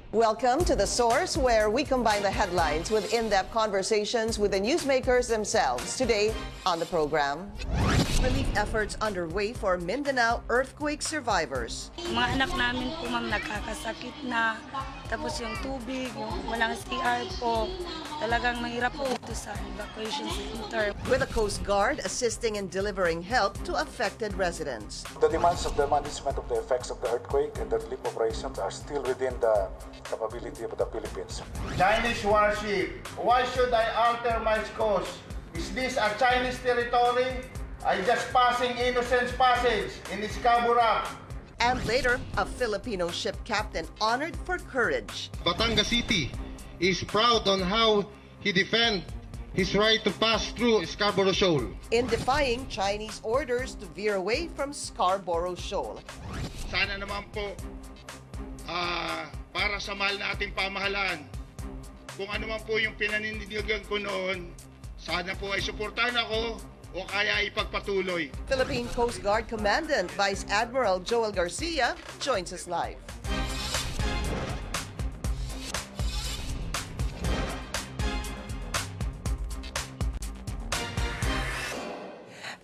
Welcome to The Source, where we combine the headlines with in-depth conversations with the newsmakers themselves. Today on the program, relief efforts underway for Mindanao earthquake survivors. Mga anak namin po, ma'am, nagkakasakit na. Tapos yung tubig, yung walang CR po. Talagang mahirap po dito sa evacuation center. With the Coast Guard assisting in delivering help to affected residents. The demands of the management of the effects of the earthquake and the relief operations are still within the capability of the Philippines. Chinese warship. Why should I alter my course? Is this a Chinese territory? I just passing Innocence Passage in Scarborough. And later, a Filipino ship captain honored for courage. Batangas City is proud on how he defend his right to pass through Scarborough Shoal. In defying Chinese orders to veer away from Scarborough Shoal. Sana naman po para sa mahal na ating pamahalaan, kung ano man po yung pinanindigan ko noon, sana po ay suportahan ako o kaya ipagpatuloy. Philippine Coast Guard Commandant Vice Admiral Garcia joins us live.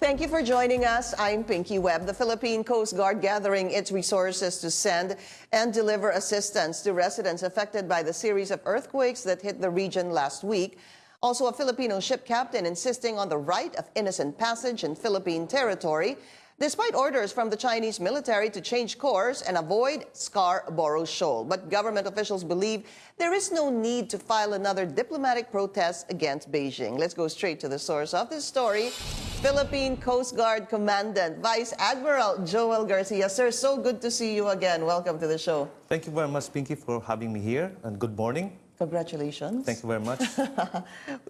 Thank you for joining us. I'm Pinky Webb. The Philippine Coast Guard gathering its resources to send and deliver assistance to residents affected by the series of earthquakes that hit the region last week. Also, a Filipino ship captain insisting on the right of innocent passage in Philippine territory, despite orders from the Chinese military to change course and avoid Scarborough Shoal. But government officials believe there is no need to file another diplomatic protest against Beijing. Let's go straight to the source of this story. Philippine Coast Guard Commandant Vice Admiral Garcia. Sir, so good to see you again. Welcome to the show. Thank you very much, Pinky, for having me here, and good morning. Congratulations. Thank you very much.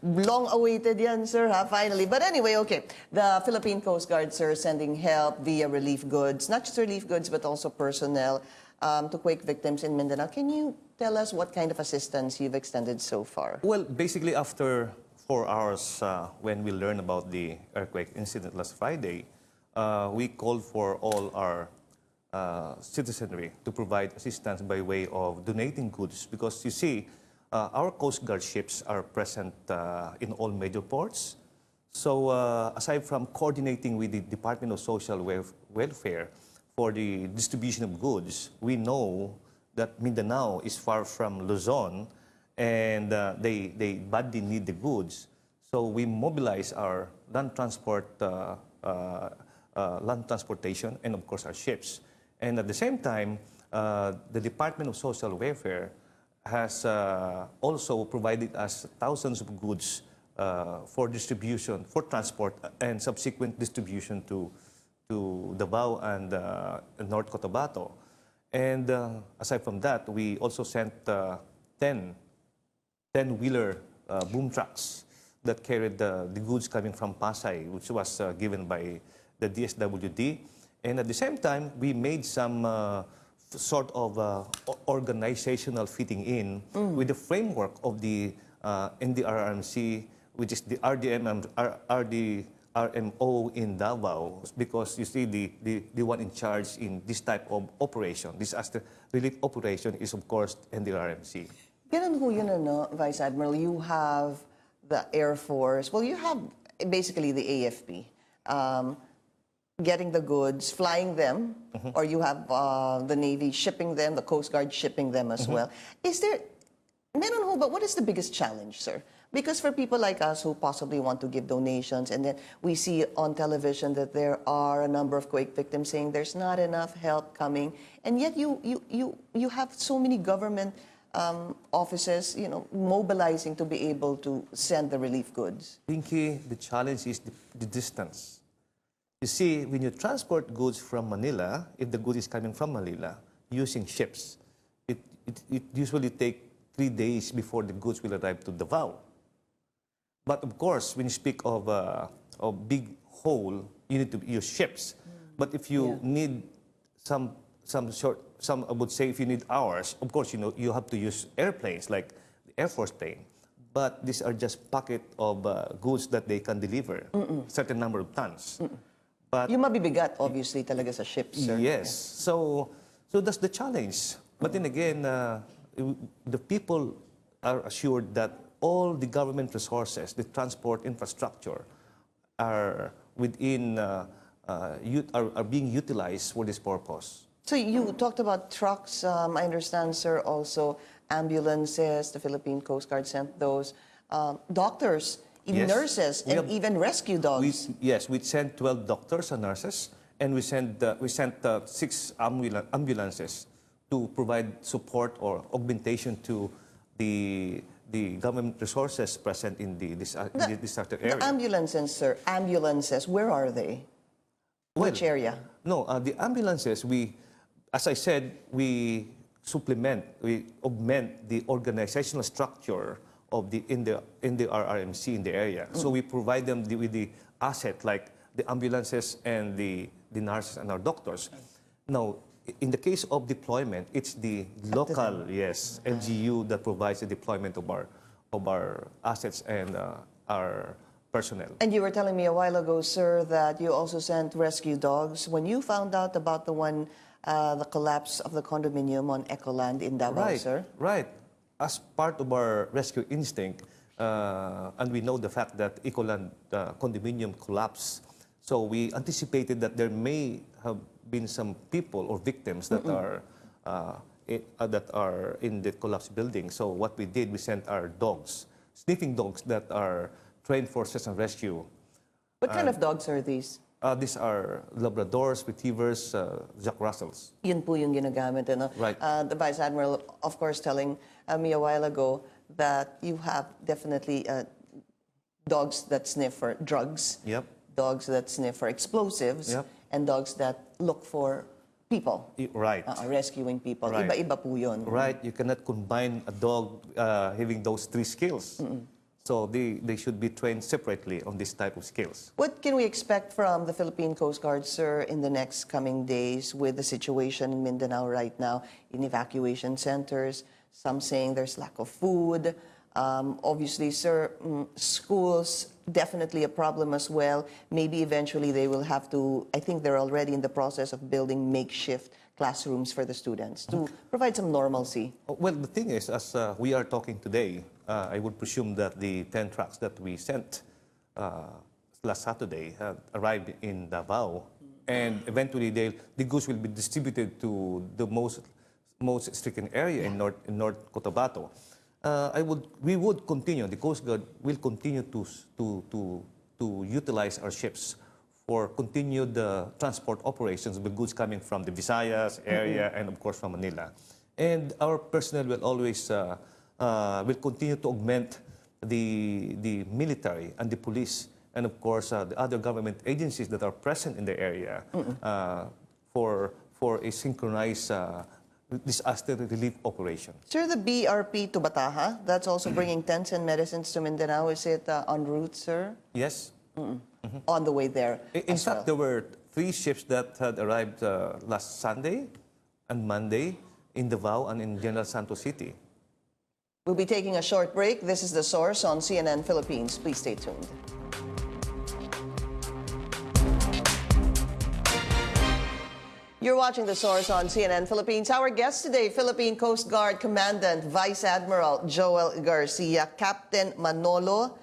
Long awaited yan, sir, finally. But anyway, okay. The Philippine Coast Guard, sir, sending help via relief goods, not just relief goods, but also personnel to quake victims in Mindanao. Can you tell us what kind of assistance you've extended so far? Well, basically, after 4 hours when we learned about the earthquake incident last Friday, we called for all our citizenry to provide assistance by way of donating goods, because you see, our Coast Guard ships are present in all major ports. So aside from coordinating with the Department of Social Welfare for the distribution of goods, we know that Mindanao is far from Luzon, and they badly need the goods. So we mobilize our land transportation and, of course, our ships. And at the same time, the Department of Social Welfare has also provided us thousands of goods for distribution, for transport, and subsequent distribution to Davao and North Cotabato. And aside from that, we also sent 10-wheeler boom trucks that carried the goods coming from Pasay, which was given by the DSWD. And at the same time, we made some sort of organizational fitting in with the framework of the NDRRMC, which is the RDRMO in Davao, because you see the one in charge in this type of operation, disaster relief operation, is of course NDRRMC. Ganun ho yun, ano, Vice Admiral, you have the Air Force, well, you have basically the AFP. Getting the goods, flying them, or you have the Navy shipping them, the Coast Guard shipping them as well. Is there, meron ho, but what is the biggest challenge, sir? Because for people like us who possibly want to give donations, and then we see on television that there are a number of quake victims saying there's not enough help coming, and yet you have so many government offices, you know, mobilizing to be able to send the relief goods. Pinky, the challenge is the distance. You see, when you transport goods from Manila, if the good is coming from Manila, using ships, it usually takes 3 days before the goods will arrive to Davao. But of course, when you speak of a big hole, you need to use ships. But if you need some I would say if you need hours, of course, you know, you have to use airplanes like the Air Force plane. But these are just packet of goods that they can deliver, certain number of tons. But yung mabibigat, obviously, talaga sa ships, sir. yes, so that's the challenge. But then again, the people are assured that all the government resources, the transport infrastructure, are within are being utilized for this purpose. So you talked about trucks. I understand, sir, also ambulances. The Philippine Coast Guard sent those. Doctors, even Yes. nurses, We and have- even rescue dogs. Yes, we sent 12 doctors and nurses, and we sent 6 ambulances to provide support or augmentation to the government resources present in the distracted area. The ambulances, sir, ambulances, where are they? Which Well, area? No, the ambulances, as I said, we augment the organizational structure of in the RRMC in the area. So we provide them with the asset like the ambulances and the nurses and our doctors. Now, in the case of deployment, it's the local, yes, LGU that provides the deployment of our assets and our personnel. And you were telling me a while ago, sir, that you also sent rescue dogs. When you found out about the collapse of the condominium on Ecoland in Davao, sir? Right. As part of our rescue instinct, and we know the fact that Ecoland condominium collapsed, so we anticipated that there may have been some people or victims that are in the collapsed building. So what we did, we sent our dogs, sniffing dogs that are trained for search and rescue. What kind of dogs are these? These are Labradors, Retrievers, Jack Russells. Yun po yung ginagamit. Ano? Right. The Vice Admiral, of course, telling me a while ago that you have definitely dogs that sniff for drugs, Yep. dogs that sniff for explosives, Yep. and dogs that look for people, Right. rescuing people. Right. Iba-iba po yun. Right. You cannot combine a dog having those 3 skills. So they should be trained separately on this type of skills. What can we expect from the Philippine Coast Guard, sir, in the next coming days with the situation in Mindanao right now, in evacuation centers, some saying there's lack of food. Obviously, sir, schools, definitely a problem as well. Maybe eventually they will have to, I think they're already in the process of building makeshift classrooms for the students to provide some normalcy. Well, the thing is, as we are talking today, I would presume that the 10 trucks that we sent last Saturday have arrived in Davao, and eventually the goods will be distributed to the most stricken area in North Cotabato. We would continue. The Coast Guard will continue to utilize our ships for continued transport operations with goods coming from the Visayas area and of course from Manila. And our personnel will always will continue to augment the military and the police and of course the other government agencies that are present in the area for a synchronized disaster relief operation. Sir, the BRP to Bataha, that's also bringing tents and medicines to Mindanao. Is it en route, sir? Yes. On the way there. In fact, there were 3 ships that had arrived last Sunday and Monday in Davao and in General Santos City. We'll be taking a short break. This is The Source on CNN Philippines. Please stay tuned. You're watching The Source on CNN Philippines. Our guest today, Philippine Coast Guard Commandant Vice Admiral Joel Garcia, Captain Manolo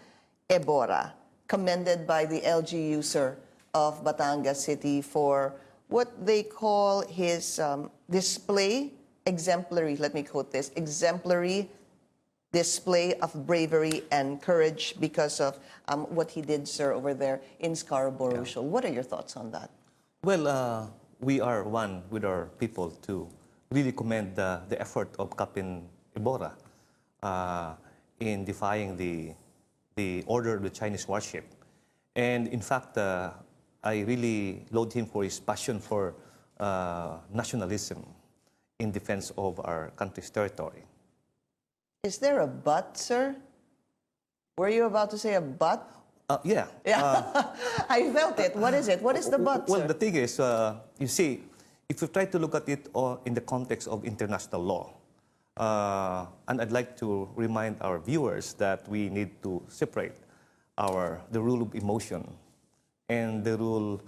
Ebora, commended by the LGU, sir, of Batangas City for what they call his display, exemplary, let me quote this, exemplary display of bravery and courage because of what he did, sir, over there in Scarborough Shoal. What are your thoughts on that? Well, we are one with our people to really commend the effort of Captain Ebora in defying the order of the Chinese warship. And in fact, I really laud him for his passion for nationalism in defense of our country's territory. Is there a but, sir? Were you about to say a but? Yeah. I felt it. What is it? What is the but, Well, sir? the thing is, you see, if you try to look at it in the context of international law, and I'd like to remind our viewers that we need to separate the rule of emotion and the rule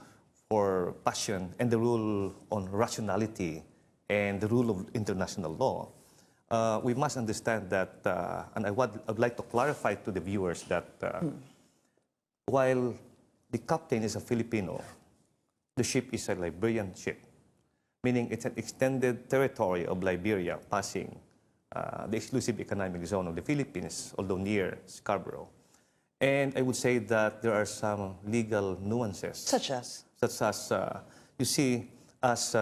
for passion and the rule on rationality and the rule of international law. we must understand that, and I'd like to clarify to the viewers that while the captain is a Filipino, the ship is a Liberian ship, meaning it's an extended territory of Liberia passing the exclusive economic zone of the Philippines, although near Scarborough. And I would say that there are some legal nuances. Such as? Such as, you see, as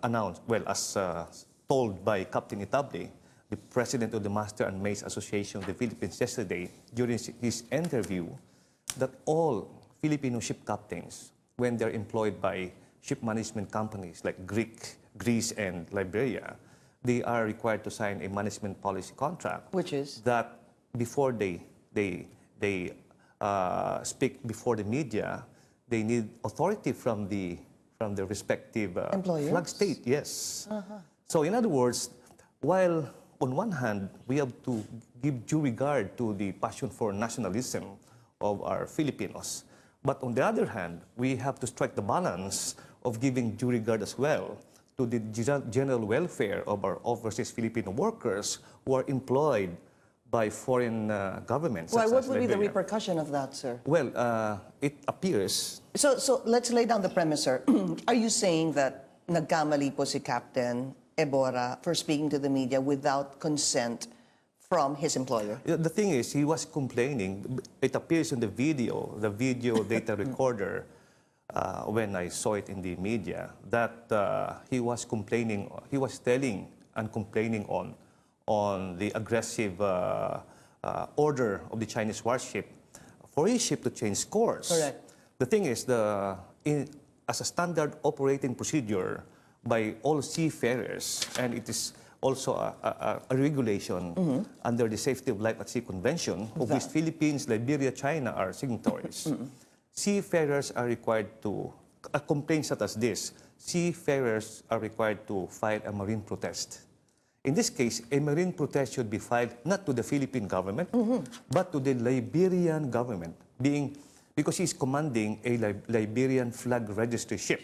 announced, well, as told by Captain Itable, the president of the Master and Maids Association of the Philippines yesterday, during his interview, that all Filipino ship captains, when they're employed by ship management companies like Greece, and Liberia, they are required to sign a management policy contract. Which is? That before they speak before the media, they need authority from the respective Employers? flag state. Yes. So in other words, while on one hand we have to give due regard to the passion for nationalism of our Filipinos, but on the other hand, we have to strike the balance of giving due regard as well to the general welfare of our overseas Filipino workers who are employed by foreign governments. Why, such what as would be the Liberia. repercussion of that, sir? Well, it appears. So let's lay down the premise, sir. Are you saying that nagkamali po si Captain Ebora for speaking to the media without consent from his employer? The thing is, he was complaining. It appears in the video data recorder, when I saw it in the media, that he was complaining, he was telling and complaining on the aggressive order of the Chinese warship for his ship to change course. Correct. The thing is, as a standard operating procedure by all seafarers, and it is also a regulation under the Safety of Life at Sea Convention, of which Philippines, Liberia, China are signatories. Seafarers are required to, a complaint such as this, seafarers are required to file a marine protest. In this case, a marine protest should be filed not to the Philippine government, but to the Liberian government, because he's commanding a Liberian flag registry ship.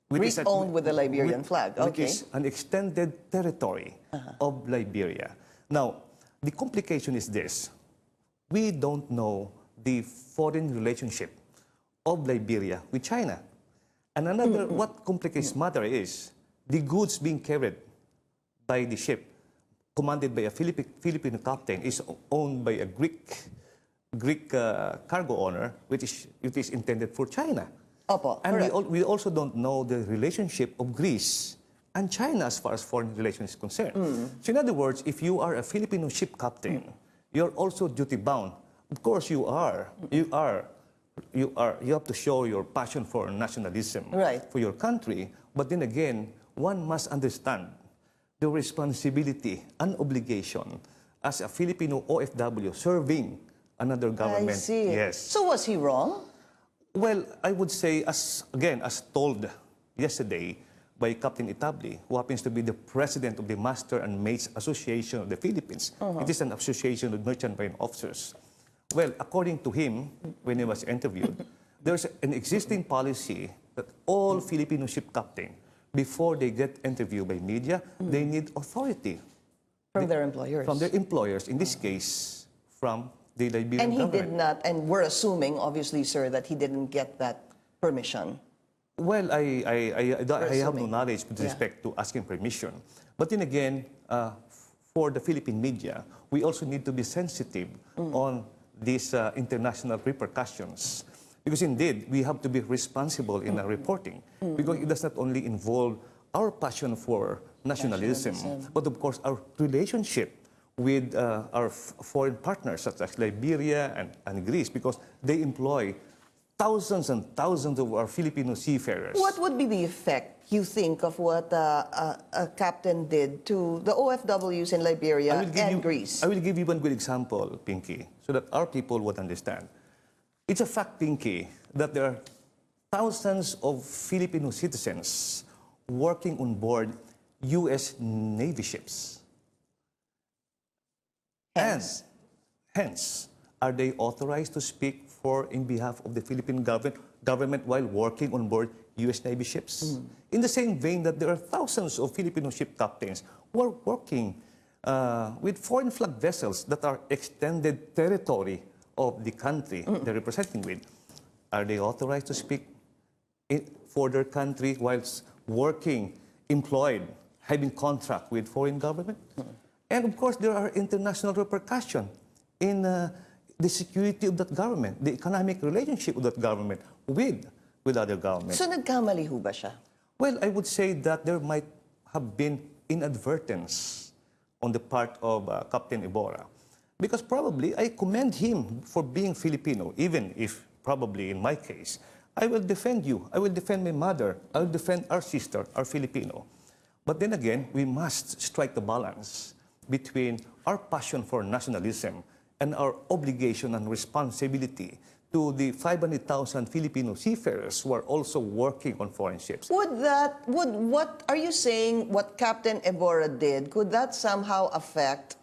Owned with the Liberian flag, Which okay. is an extended territory of Liberia. Now, the complication is this. We don't know the foreign relationship of Liberia with China. And another, what complicates matter is the goods being carried by the ship, commanded by a Filipino captain, is owned by a Greek cargo owner, which is intended for China. Opo, And correct. we also don't know the relationship of Greece and China as far as foreign relations is concerned. So in other words, if you are a Filipino ship captain, you're also duty bound. Of course you are. You have to show your passion for nationalism, Right. for your country. But then again, one must understand the responsibility and obligation as a Filipino OFW serving another government. I see. Yes. So was he wrong? Well, I would say, as told yesterday by Captain Itable, who happens to be the president of the Master and Maids Association of the Philippines. It is an association of merchant marine officers. Well, according to him, when he was interviewed, there's an existing policy that all Filipino ship captains, before they get interviewed by media, they need authority From their employers. from their employers, in this case, from the Liberian And he government. did not, and we're assuming, obviously, sir, that he didn't get that permission. Well, I have no assuming. knowledge with respect to asking permission. But then again, for the Philippine media, we also need to be sensitive on these international repercussions. Because indeed, we have to be responsible in our reporting. Because it does not only involve our passion for nationalism, but of course our relationship with our foreign partners such as Liberia and Greece, because they employ thousands and thousands of our Filipino seafarers. What would be the effect, you think, of what a captain did to the OFWs in Liberia and Greece? I will give you one good example, Pinky, so that our people would understand. It's a fact, Pinky, that there are thousands of Filipino citizens working on board U.S. Navy ships. Hence. Hence, are they authorized to speak in behalf of the Philippine government while working on board U.S. Navy ships? In the same vein that there are thousands of Filipino ship captains who are working with foreign flag vessels that are extended territory of the country they're representing with. Are they authorized to speak for their country whilst working, employed, having contract with foreign government? And of course, there are international repercussions in the security of that government, the economic relationship of that government with other governments. So nagkamali ho ba siya? Well, I would say that there might have been inadvertence on the part of Captain Iborra. Because probably I commend him for being Filipino, even if probably in my case, I will defend you, I will defend my mother, I will defend our sister, our Filipino. But then again, we must strike the balance between our passion for nationalism and our obligation and responsibility to the 500,000 Filipino seafarers who are also working on foreign ships. What are you saying what Captain Iborra did, could that somehow affect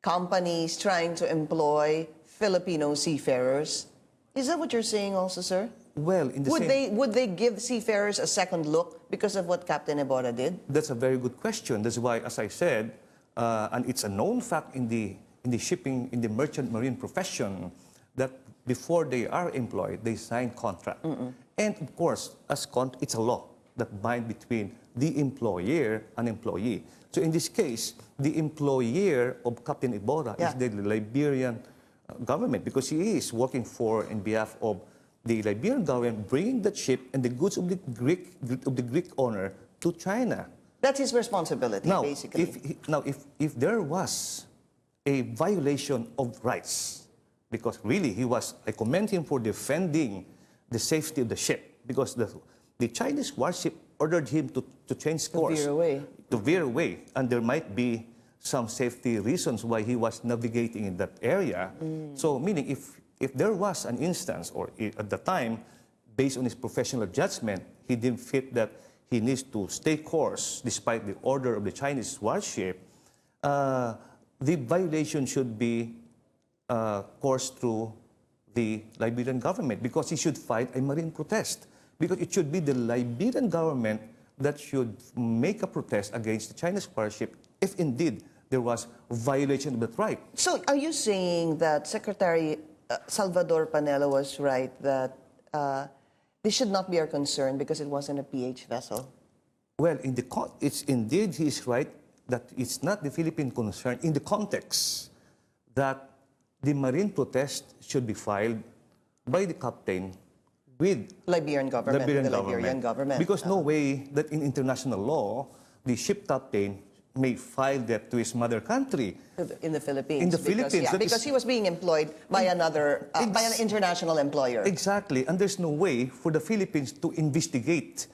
companies trying to employ Filipino seafarers? Is that what you're saying also, sir? Well, in the Would they give seafarers a second look because of what Captain Iborra did? That's a very good question. That's why, as I said, and it's a known fact in the shipping, in the merchant marine profession, that before they are employed, they sign contract. And of course, it's a law that binds between the employer and employee. So in this case, the employer of Captain Iborra is the Liberian government, because he is working in behalf of the Liberian government, bringing that ship and the goods of the Greek owner to China. That's his responsibility, Now, basically. if there was a violation of rights, because really I commend him for defending the safety of the ship, because the Chinese warship ordered him to change course. To veer away. And there might be some safety reasons why he was navigating in that area. So meaning if there was an instance, or at the time, based on his professional judgment, he didn't fit that he needs to stay course despite the order of the Chinese warship, the violation should be coursed through the Liberian government, because he should fight a marine protest. Because it should be the Liberian government that should make a protest against the Chinese warship if indeed there was violation of that right. So are you saying that Secretary Salvador Panelo was right that this should not be our concern because it wasn't a PH vessel? Well, it's indeed he's right that it's not the Philippine concern in the context that the marine protest should be filed by the captain with Liberian government, Liberian Liberian government. Because no way that in international law, the ship captain may file that to his mother country. In the Philippines. In the Philippines. Yeah, because he was being employed by by an international employer. Exactly. And there's no way for the Philippines to investigate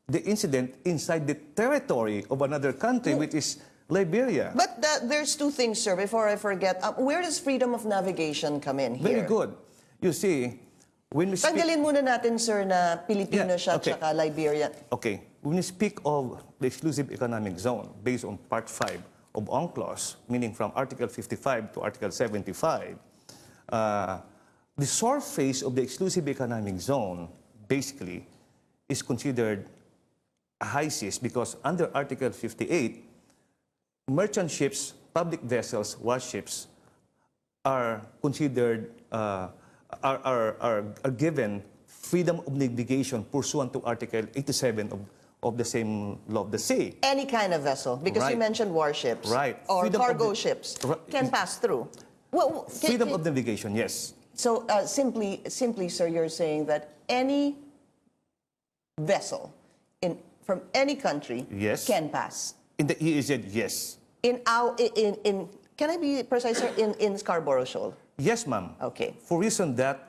the incident inside the territory of another country, which is Liberia. But there's two things, sir, before I forget. Where does freedom of navigation come in here? Very good. You see, when we speak... Tanggalin muna natin, sir, na Pilipino siya tsaka Liberian. Okay. When we speak of the exclusive economic zone based on Part 5 of UNCLOS, meaning from Article 55 to Article 75, the surface of the exclusive economic zone basically is considered a high seas, because under Article 58, merchant ships, public vessels, warships are considered, are given freedom of navigation pursuant to Article 87 of the same law of the sea. Any kind of vessel, because you mentioned warships or Freedom cargo ships can pass through. Well, freedom of navigation, yes. So simply, sir, you're saying that any vessel from any country can pass. In the EEZ, yes. Can I be precise, sir? In Scarborough Shoal? Yes, ma'am. Okay. For reason that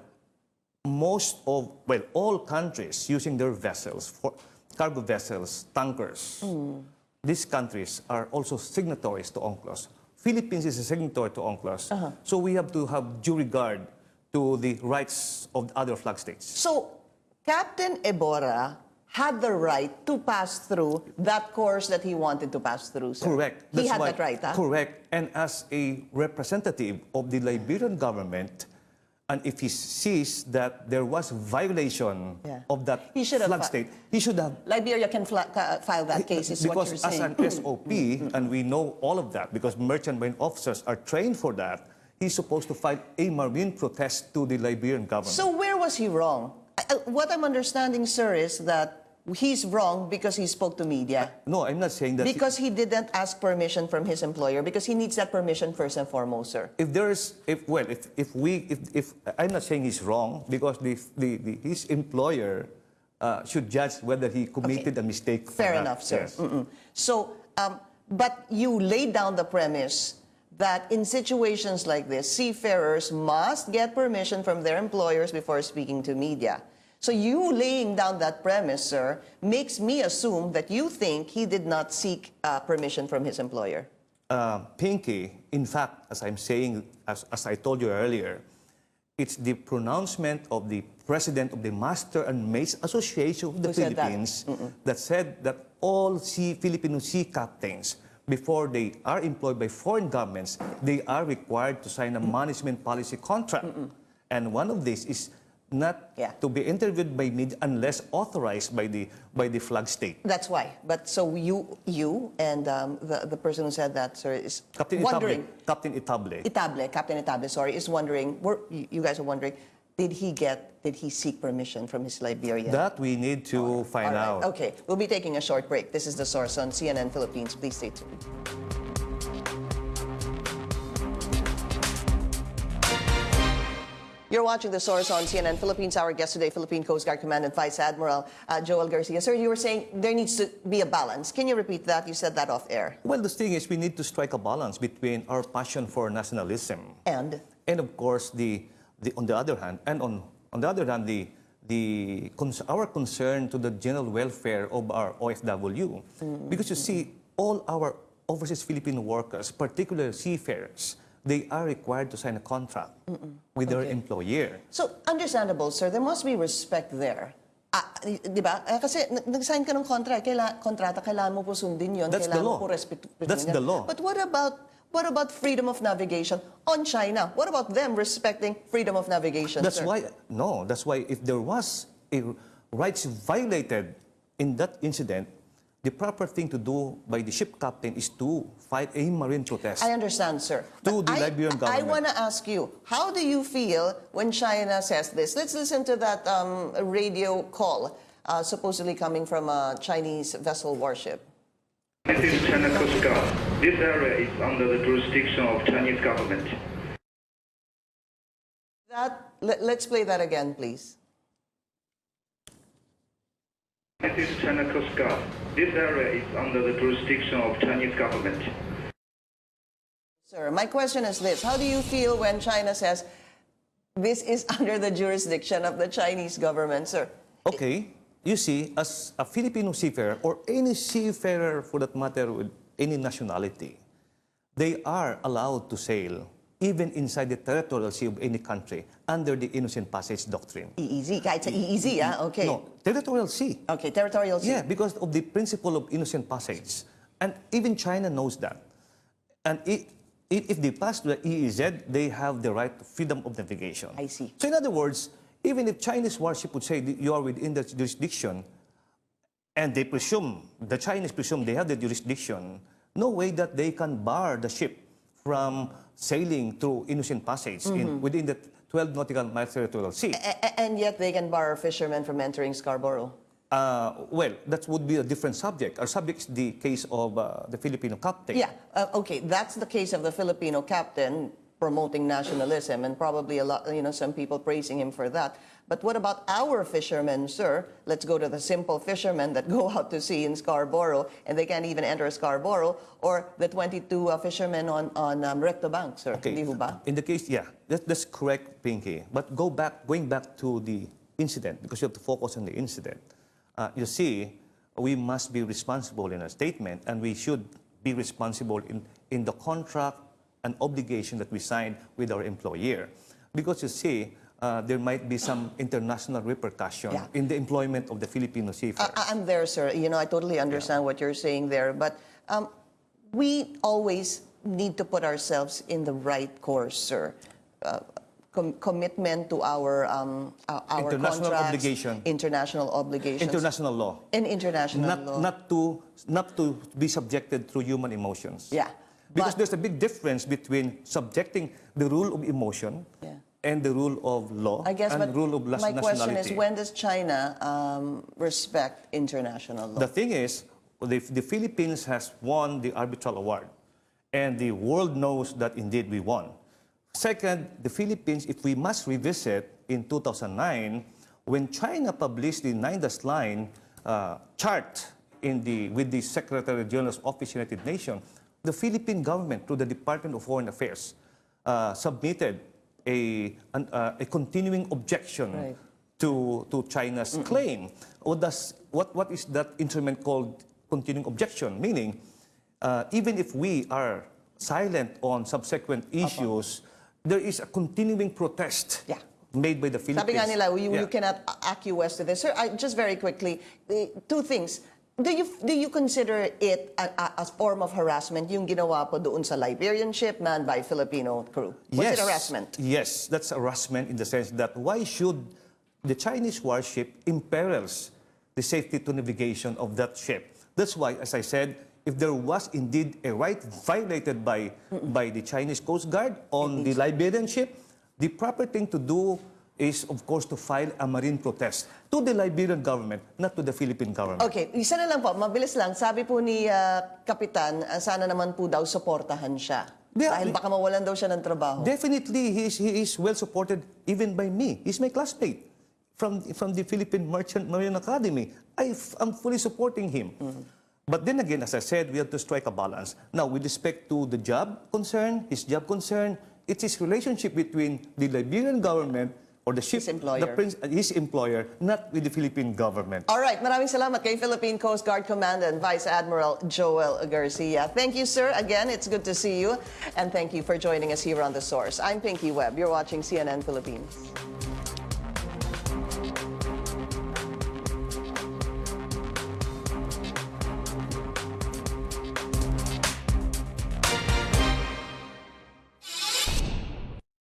all countries using their vessels, for cargo vessels, tankers, these countries are also signatories to UNCLOS. Philippines is a signatory to UNCLOS, so we have to have due regard to the rights of other flag states. So, Captain Iborra had the right to pass through that course that he wanted to pass through, sir. Correct. He had that right, huh? Correct. And as a representative of the Liberian government, And if he sees that there was violation Yeah. of that He should have flag fi- state, he should have. Liberia can file that case, is what Because you're as saying. an SOP, and we know all of that, because merchant marine officers are trained for that, he's supposed to file a marine protest to the Liberian government. So where was he wrong? What I'm understanding, sir, is that he's wrong because he spoke to media. No, I'm not saying that. Because he didn't ask permission from his employer, because he needs that permission first and foremost, sir. If I'm not saying he's wrong, because his employer should judge whether he committed a mistake. Fair or not. enough, sir. Yes. So, but you laid down the premise that in situations like this, seafarers must get permission from their employers before speaking to media. So you laying down that premise, sir, makes me assume that you think he did not seek permission from his employer. Pinky, in fact, as I'm saying, as I told you earlier, it's the pronouncement of the president of the Master and Mates Association of the Who said that? Philippines that said that all Filipino sea captains, before they are employed by foreign governments, they are required to sign a management policy contract. And one of these is not to be interviewed by media unless authorized by the flag state. That's why. But so you and the person who said that, sir, is wondering. Captain Itable. Captain Itable, sorry, is wondering. You guys are wondering, did he seek permission from his Liberian? That we need to find out. Okay, we'll be taking a short break. This is The Source on CNN Philippines. Please stay tuned. You're watching The Source on CNN Philippines. Our guest today, Philippine Coast Guard Commandant Vice Admiral Joel Garcia. Sir, you were saying there needs to be a balance. Can you repeat that? You said that off air. Well, the thing is, we need to strike a balance between our passion for nationalism And of course, on the other hand, our concern to the general welfare of our OFW. Because you see, all our overseas Filipino workers, particularly seafarers, they are required to sign a contract with their employer. So, understandable, sir. There must be respect there. Di ba? Kasi nag-sign ka ng kontrata, kailangan mo po sundin yun. That's the law. Mo po respetuhin That's yan. the law. But what about freedom of navigation on China? What about them respecting freedom of navigation, That's sir? why if there was a rights violated in that incident, the proper thing to do by the ship captain is to file a marine protest. I understand, sir. To But the Liberian government. I want to ask you, how do you feel when China says this? Let's listen to that radio call, supposedly coming from a Chinese vessel warship. This is China Coast Guard. This area is under the jurisdiction of Chinese government. Let's play that again, please. This is China Coast Guard. This area is under the jurisdiction of Chinese government. Sir, my question is this. How do you feel when China says this is under the jurisdiction of the Chinese government, sir? Okay, you see, as a Filipino seafarer, or any seafarer for that matter with any nationality, they are allowed to sail even inside the territorial sea of any country under the Innocent Passage Doctrine. EEZ, kahit sa EEZ, okay. No, territorial sea. Okay, territorial sea. Yeah, because of the principle of innocent passage. And even China knows that. And if they pass to the EEZ, they have the right to freedom of navigation. I see. So in other words, even if Chinese warship would say you are within the jurisdiction, and the Chinese presume they have the jurisdiction, no way that they can bar the ship from sailing through innocent passage within the 12 nautical mile territorial sea. And yet they can bar fishermen from entering Scarborough. Well, that would be a different subject. Our subject is the case of the Filipino captain. Yeah, okay, that's the case of the Filipino captain promoting nationalism, and probably a lot, some people praising him for that. But what about our fishermen, sir? Let's go to the simple fishermen that go out to sea in Scarborough, and they can't even enter Scarborough, or the 22 fishermen on Recto Bank, sir. Okay. Hindi ho ba? In the case, yeah, that's correct, Pinky. But going back to the incident, because you have to focus on the incident. You see, we must be responsible in our statement, and we should be responsible in the contract and obligation that we signed with our employer. Because you see, there might be some international repercussion in the employment of the Filipino seafarers. I'm there, sir. I totally understand what you're saying there. But we always need to put ourselves in the right course, sir. commitment to our International contracts, obligation. international obligations, International law. and international law. Not to be subjected through human emotions. Yeah. Because But- there's a big difference between subjecting the rule of emotion Yeah. and the rule of law I guess, and but rule of my nationality. question is, when does China respect international law? The thing is, the Philippines has won the arbitral award, and the world knows that indeed we won. Second, the Philippines, if we must revisit in 2009, when China published the 9-line chart with the Secretary General's Office, United Nations, the Philippine government, through the Department of Foreign Affairs, submitted a continuing objection Right. to China's claim. What is that instrument called continuing objection? Meaning, even if we are silent on subsequent issues, there is a continuing protest Yeah. made by the Philippines. Sabi nga nila, you Yeah. cannot acquiesce to this. Sir, just very quickly, two things. Do you consider it a form of harassment, yung ginawa po doon sa Liberian ship manned by Filipino crew? Was it harassment? Yes, that's harassment in the sense that why should the Chinese warship imperils the safety to navigation of that ship? That's why, as I said, if there was indeed a right violated by the Chinese Coast Guard on the Liberian ship, the proper thing to do is, of course, to file a marine protest to the Liberian government, not to the Philippine government. Okay, isa na lang po, mabilis lang. Sabi po ni Kapitan, sana naman po daw suportahan siya. Yeah, Dahil baka mawalan daw siya ng trabaho. Definitely, he is well supported even by me. He's my classmate from the Philippine Merchant Marine Academy. I'm fully supporting him. But then again, as I said, we have to strike a balance. Now, with respect to the job concern, his job concern, it's his relationship between the Liberian government or the ship, His employer. his employer, not with the Philippine government. All right, maraming salamat kay Philippine Coast Guard Commandant Vice Admiral Joel Garcia. Thank you, sir. Again, it's good to see you. And thank you for joining us here on The Source. I'm Pinky Webb. You're watching CNN Philippines.